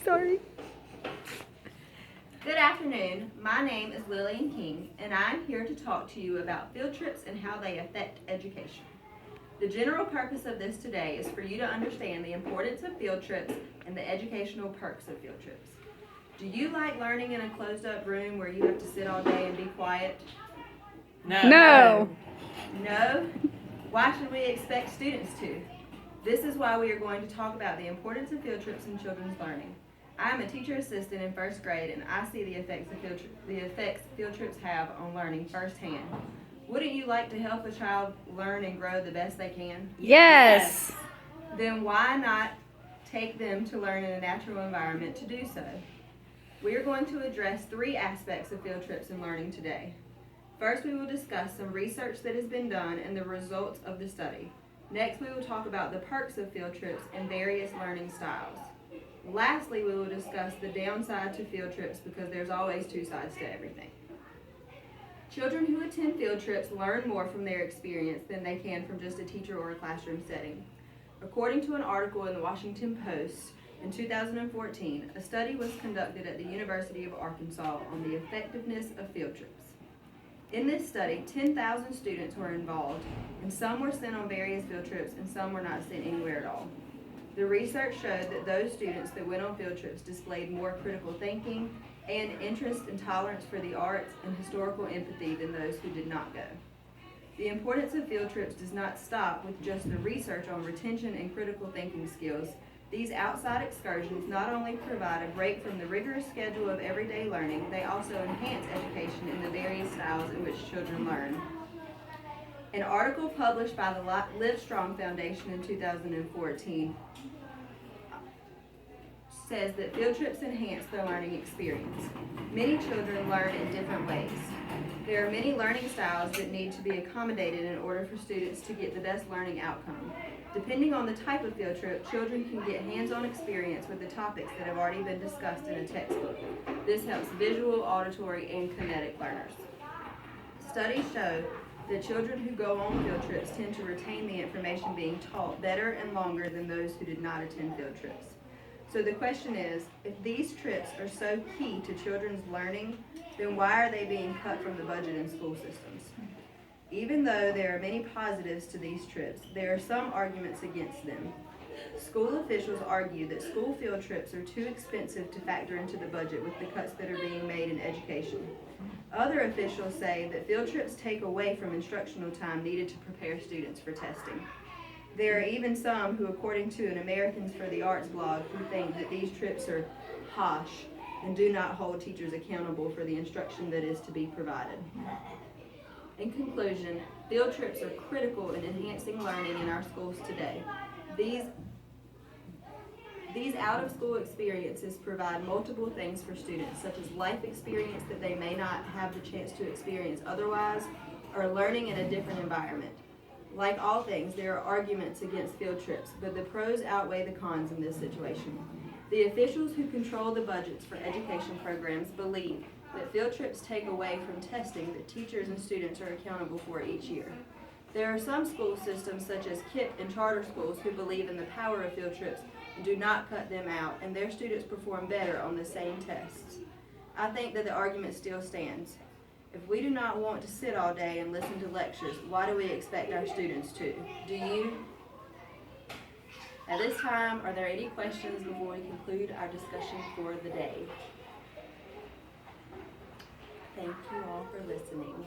Sorry. Good afternoon. My name is Lillian King, and I'm here to talk to you about field trips and how they affect education. The general purpose of this today is for you to understand the importance of field trips and the educational perks of field trips. Do you like learning in a closed-up room where you have to sit all day and be quiet? No. No? Why should we expect students to? This is why we are going to talk about the importance of field trips in children's learning. I am a teacher assistant in first grade, and I see the effects field trips have on learning firsthand. Wouldn't you like to help a child learn and grow the best they can? Yes. Then why not take them to learn in a natural environment to do so? We are going to address 3 aspects of field trips and learning today. First, we will discuss some research that has been done and the results of the study. Next, we will talk about the perks of field trips and various learning styles. Lastly, we will discuss the downside to field trips because there's always 2 sides to everything. Children who attend field trips learn more from their experience than they can from just a teacher or a classroom setting. According to an article in the Washington Post in 2014, a study was conducted at the University of Arkansas on the effectiveness of field trips. In this study, 10,000 students were involved, and some were sent on various field trips and some were not sent anywhere at all. The research showed that those students that went on field trips displayed more critical thinking and interest and tolerance for the arts and historical empathy than those who did not go. The importance of field trips does not stop with just the research on retention and critical thinking skills. These outside excursions not only provide a break from the rigorous schedule of everyday learning, they also enhance education in the various styles in which children learn. An article published by the Livestrong Foundation in 2014 says that field trips enhance their learning experience. Many children learn in different ways. There are many learning styles that need to be accommodated in order for students to get the best learning outcome. Depending on the type of field trip, children can get hands-on experience with the topics that have already been discussed in a textbook. This helps visual, auditory, and kinetic learners. Studies show that children who go on field trips tend to retain the information being taught better and longer than those who did not attend field trips. So the question is, if these trips are so key to children's learning, then why are they being cut from the budget in school systems? Even though there are many positives to these trips, there are some arguments against them. School officials argue that school field trips are too expensive to factor into the budget with the cuts that are being made in education. Other officials say that field trips take away from instructional time needed to prepare students for testing. There are even some who, according to an Americans for the Arts blog, who think that these trips are posh and do not hold teachers accountable for the instruction that is to be provided. In conclusion, field trips are critical in enhancing learning in our schools today. These out-of-school experiences provide multiple things for students, such as life experience that they may not have the chance to experience otherwise, or learning in a different environment. Like all things, there are arguments against field trips, but the pros outweigh the cons in this situation. The officials who control the budgets for education programs believe that field trips take away from testing that teachers and students are accountable for each year. There are some school systems, such as KIPP and charter schools, who believe in the power of field trips and do not cut them out, and their students perform better on the same tests. I think that the argument still stands. If we do not want to sit all day and listen to lectures, why do we expect our students to? Do you? At this time, are there any questions before we conclude our discussion for the day? Thank you all for listening.